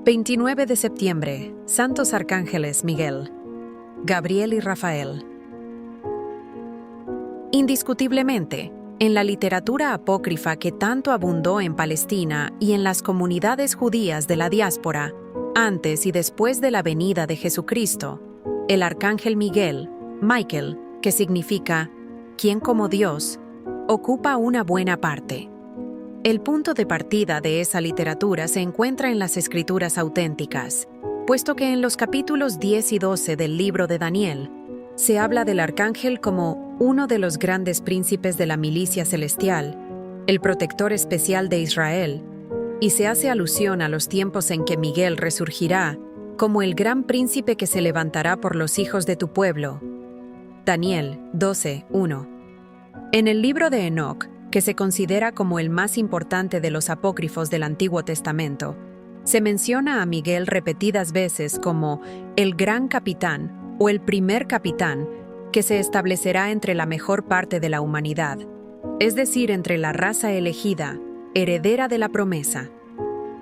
29 de septiembre, Santos Arcángeles Miguel, Gabriel y Rafael. Indiscutiblemente, en la literatura apócrifa que tanto abundó en Palestina y en las comunidades judías de la diáspora, antes y después de la venida de Jesucristo, el arcángel Miguel, Michael, que significa «quien como Dios», ocupa una buena parte. El punto de partida de esa literatura se encuentra en las escrituras auténticas, puesto que en los capítulos 10 y 12 del libro de Daniel, se habla del arcángel como uno de los grandes príncipes de la milicia celestial, el protector especial de Israel, y se hace alusión a los tiempos en que Miguel resurgirá como el gran príncipe que se levantará por los hijos de tu pueblo. Daniel 12:1. En el libro de Enoc, que se considera como el más importante de los apócrifos del Antiguo Testamento, se menciona a Miguel repetidas veces como el gran capitán o el primer capitán que se establecerá entre la mejor parte de la humanidad, es decir, entre la raza elegida, heredera de la promesa.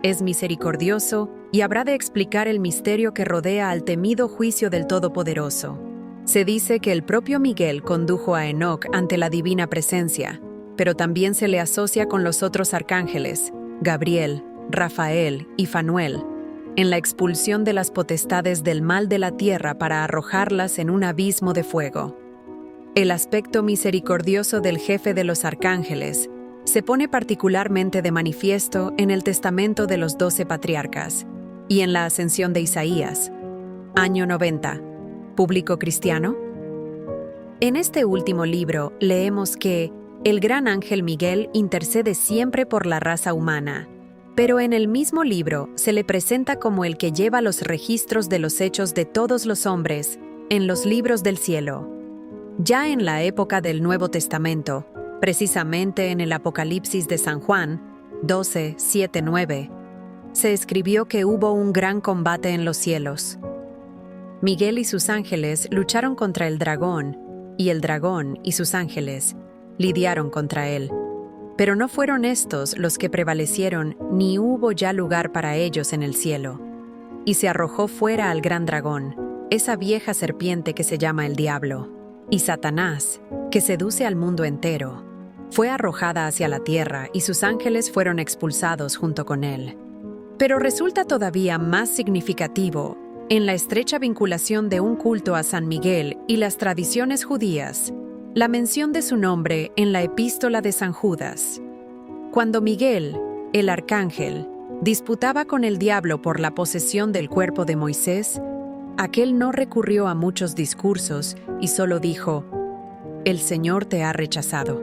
Es misericordioso y habrá de explicar el misterio que rodea al temido juicio del Todopoderoso. Se dice que el propio Miguel condujo a Enoc ante la divina presencia, pero también se le asocia con los otros arcángeles, Gabriel, Rafael y Fanuel, en la expulsión de las potestades del mal de la tierra para arrojarlas en un abismo de fuego. El aspecto misericordioso del jefe de los arcángeles se pone particularmente de manifiesto en el testamento de los 12 patriarcas y en la ascensión de Isaías, año 90, público cristiano. En este último libro leemos que el gran ángel Miguel intercede siempre por la raza humana, pero en el mismo libro se le presenta como el que lleva los registros de los hechos de todos los hombres en los libros del cielo. Ya en la época del Nuevo Testamento, precisamente en el Apocalipsis de San Juan 12:7-9, se escribió que hubo un gran combate en los cielos. Miguel y sus ángeles lucharon contra el dragón, y el dragón y sus ángeles lidiaron contra él. Pero no fueron estos los que prevalecieron, ni hubo ya lugar para ellos en el cielo. Y se arrojó fuera al gran dragón, esa vieja serpiente que se llama el diablo, y Satanás, que seduce al mundo entero. Fue arrojada hacia la tierra y sus ángeles fueron expulsados junto con él. Pero resulta todavía más significativo, en la estrecha vinculación de un culto a San Miguel y las tradiciones judías, la mención de su nombre en la epístola de San Judas. Cuando Miguel, el arcángel, disputaba con el diablo por la posesión del cuerpo de Moisés, aquel no recurrió a muchos discursos y solo dijo: «El Señor te ha rechazado».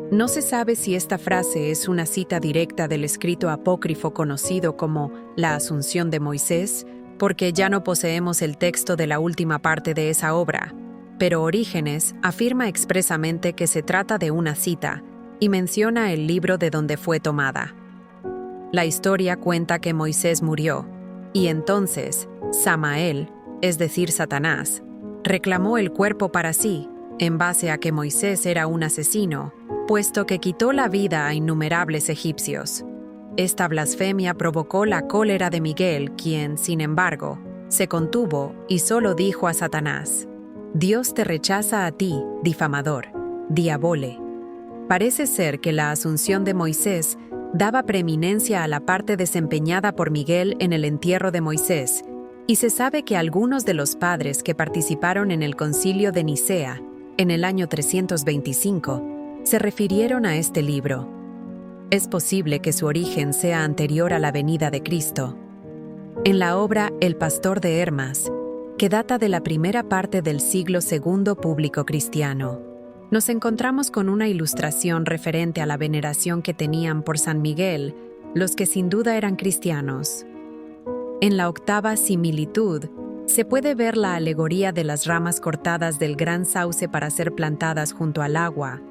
No se sabe si esta frase es una cita directa del escrito apócrifo conocido como la Asunción de Moisés, porque ya no poseemos el texto de la última parte de esa obra, pero Orígenes afirma expresamente que se trata de una cita y menciona el libro de donde fue tomada. La historia cuenta que Moisés murió, y entonces Samael, es decir, Satanás, reclamó el cuerpo para sí, en base a que Moisés era un asesino, puesto que quitó la vida a innumerables egipcios. Esta blasfemia provocó la cólera de Miguel, quien, sin embargo, se contuvo y solo dijo a Satanás: «Dios te rechaza a ti, difamador, diabole». Parece ser que la asunción de Moisés daba preeminencia a la parte desempeñada por Miguel en el entierro de Moisés, y se sabe que algunos de los padres que participaron en el concilio de Nicea, en el año 325, se refirieron a este libro. Es posible que su origen sea anterior a la venida de Cristo. En la obra El pastor de Hermas, que data de la primera parte del siglo II público cristiano, nos encontramos con una ilustración referente a la veneración que tenían por San Miguel los que sin duda eran cristianos. En la octava similitud se puede ver la alegoría de las ramas cortadas del gran sauce para ser plantadas junto al agua.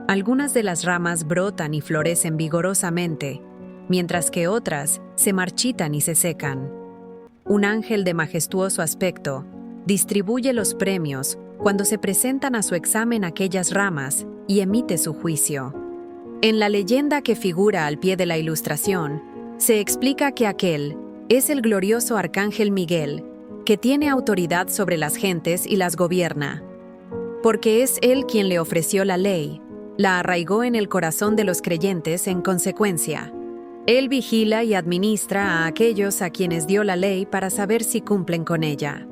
Algunas de las ramas brotan y florecen vigorosamente, mientras que otras se marchitan y se secan. Un ángel de majestuoso aspecto distribuye los premios cuando se presentan a su examen aquellas ramas y emite su juicio. En la leyenda que figura al pie de la ilustración, se explica que aquel Es el glorioso arcángel Miguel, que tiene autoridad sobre las gentes y las gobierna. Porque es él quien le ofreció la ley, la arraigó en el corazón de los creyentes en consecuencia. Él vigila y administra a aquellos a quienes dio la ley para saber si cumplen con ella.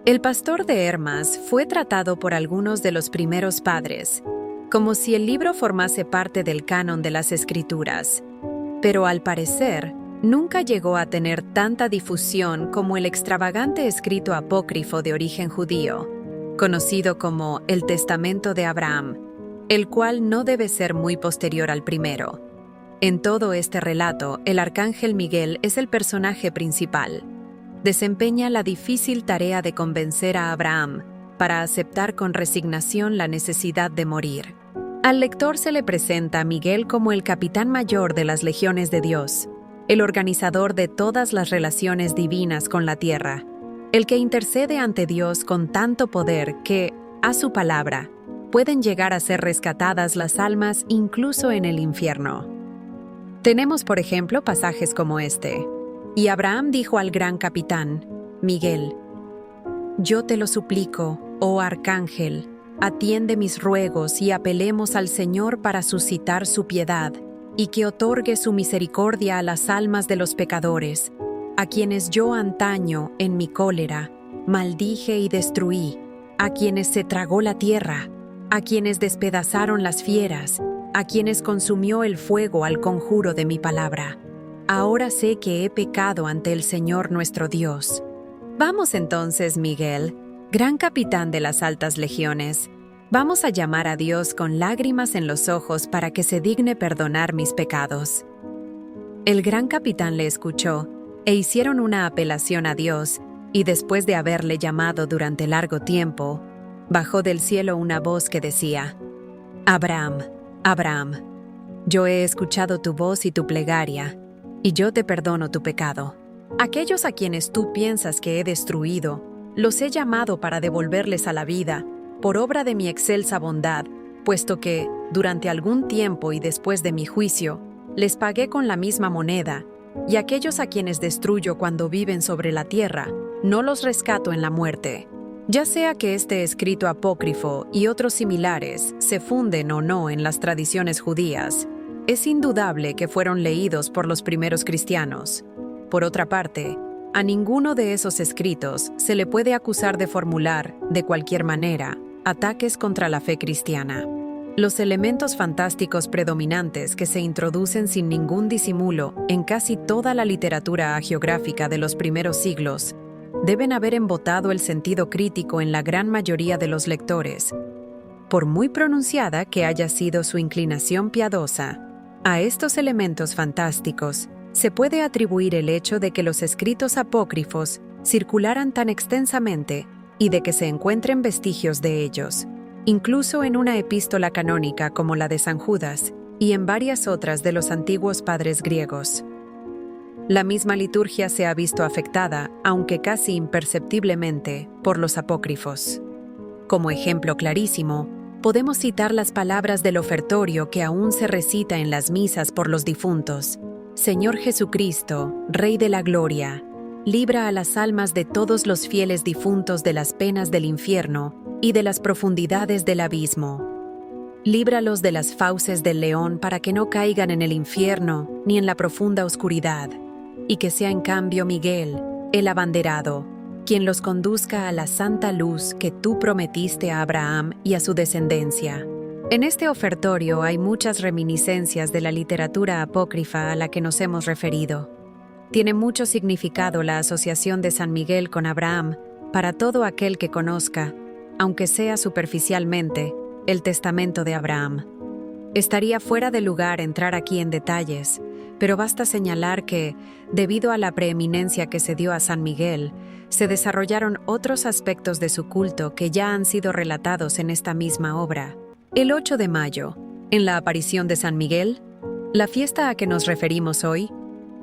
El pastor de Hermas fue tratado por algunos de los primeros padres, como si el libro formase parte del canon de las Escrituras, pero al parecer nunca llegó a tener tanta difusión como el extravagante escrito apócrifo de origen judío, conocido como el Testamento de Abraham, el cual no debe ser muy posterior al primero. En todo este relato, el arcángel Miguel es el personaje principal. Desempeña la difícil tarea de convencer a Abraham para aceptar con resignación la necesidad de morir. Al lector se le presenta a Miguel como el capitán mayor de las legiones de Dios, el organizador de todas las relaciones divinas con la tierra, el que intercede ante Dios con tanto poder que, a su palabra, pueden llegar a ser rescatadas las almas incluso en el infierno. Tenemos, por ejemplo, pasajes como este. Y Abraham dijo al gran capitán, Miguel: «Yo te lo suplico, oh arcángel, atiende mis ruegos y apelemos al Señor para suscitar su piedad, y que otorgue su misericordia a las almas de los pecadores, a quienes yo antaño, en mi cólera, maldije y destruí, a quienes se tragó la tierra, a quienes despedazaron las fieras, a quienes consumió el fuego al conjuro de mi palabra. Ahora sé que he pecado ante el Señor nuestro Dios». Vamos entonces, Miguel, gran capitán de las altas legiones, vamos a llamar a Dios con lágrimas en los ojos para que se digne perdonar mis pecados. El gran capitán le escuchó, e hicieron una apelación a Dios, y después de haberle llamado durante largo tiempo, bajó del cielo una voz que decía: «Abraham, Abraham, yo he escuchado tu voz y tu plegaria, y yo te perdono tu pecado. Aquellos a quienes tú piensas que he destruido, los he llamado para devolverles a la vida, por obra de mi excelsa bondad, puesto que, durante algún tiempo y después de mi juicio, les pagué con la misma moneda, y aquellos a quienes destruyo cuando viven sobre la tierra, no los rescato en la muerte. Ya sea que este escrito apócrifo y otros similares se funden o no en las tradiciones judías, es indudable que fueron leídos por los primeros cristianos. Por otra parte, a ninguno de esos escritos se le puede acusar de formular, de cualquier manera, ataques contra la fe cristiana. Los elementos fantásticos predominantes que se introducen sin ningún disimulo en casi toda la literatura hagiográfica de los primeros siglos deben haber embotado el sentido crítico en la gran mayoría de los lectores. Por muy pronunciada que haya sido su inclinación piadosa, a estos elementos fantásticos se puede atribuir el hecho de que los escritos apócrifos circularan tan extensamente y de que se encuentren vestigios de ellos, incluso en una epístola canónica como la de San Judas y en varias otras de los antiguos padres griegos. La misma liturgia se ha visto afectada, aunque casi imperceptiblemente, por los apócrifos. Como ejemplo clarísimo, podemos citar las palabras del ofertorio que aún se recita en las misas por los difuntos: «Señor Jesucristo, Rey de la Gloria, libra a las almas de todos los fieles difuntos de las penas del infierno y de las profundidades del abismo. Líbralos de las fauces del león para que no caigan en el infierno ni en la profunda oscuridad, y que sea en cambio Miguel, el abanderado, quien los conduzca a la santa luz que tú prometiste a Abraham y a su descendencia». En este ofertorio hay muchas reminiscencias de la literatura apócrifa a la que nos hemos referido. Tiene mucho significado la asociación de San Miguel con Abraham para todo aquel que conozca, aunque sea superficialmente, el testamento de Abraham. Estaría fuera de lugar entrar aquí en detalles, pero basta señalar que, debido a la preeminencia que se dio a San Miguel, se desarrollaron otros aspectos de su culto que ya han sido relatados en esta misma obra. El 8 de mayo, en la aparición de San Miguel, la fiesta a que nos referimos hoy,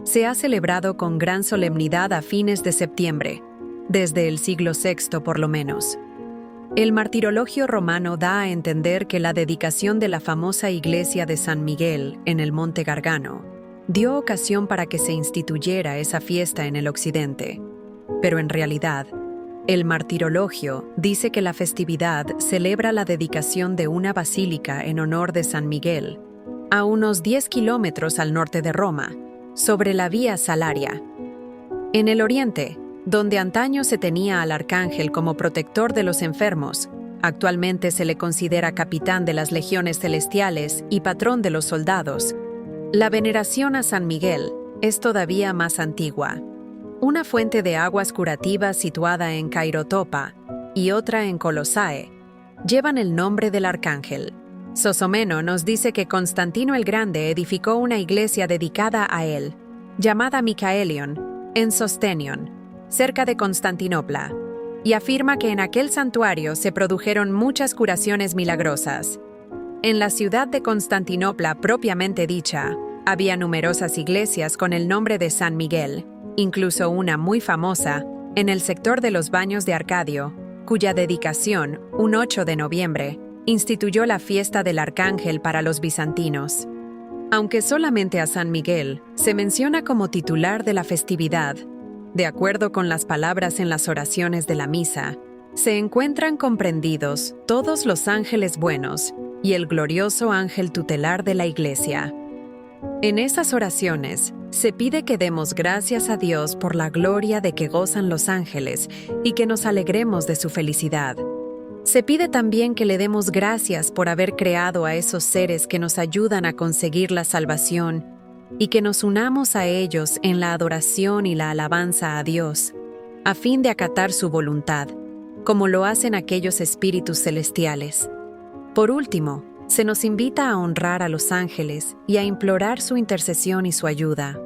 se ha celebrado con gran solemnidad a fines de septiembre, desde el siglo VI por lo menos. El martirologio romano da a entender que la dedicación de la famosa iglesia de San Miguel en el Monte Gargano dio ocasión para que se instituyera esa fiesta en el occidente. Pero en realidad, el martirologio dice que la festividad celebra la dedicación de una basílica en honor de San Miguel, a unos 10 kilómetros al norte de Roma, sobre la Vía Salaria. En el oriente, donde antaño se tenía al arcángel como protector de los enfermos, actualmente se le considera capitán de las legiones celestiales y patrón de los soldados. La veneración a San Miguel es todavía más antigua. Una fuente de aguas curativas situada en Cairotopa y otra en Colossae llevan el nombre del arcángel. Sosomeno nos dice que Constantino el Grande edificó una iglesia dedicada a él, llamada Micaelion, en Sostenion, cerca de Constantinopla, y afirma que en aquel santuario se produjeron muchas curaciones milagrosas. En la ciudad de Constantinopla propiamente dicha, había numerosas iglesias con el nombre de San Miguel, incluso una muy famosa, en el sector de los Baños de Arcadio, cuya dedicación, un 8 de noviembre, instituyó la fiesta del Arcángel para los bizantinos. Aunque solamente a San Miguel se menciona como titular de la festividad, de acuerdo con las palabras en las oraciones de la misa, se encuentran comprendidos todos los ángeles buenos y el glorioso ángel tutelar de la Iglesia. En esas oraciones, se pide que demos gracias a Dios por la gloria de que gozan los ángeles y que nos alegremos de su felicidad. Se pide también que le demos gracias por haber creado a esos seres que nos ayudan a conseguir la salvación y que nos unamos a ellos en la adoración y la alabanza a Dios, a fin de acatar su voluntad, como lo hacen aquellos espíritus celestiales. Por último, se nos invita a honrar a los ángeles y a implorar su intercesión y su ayuda.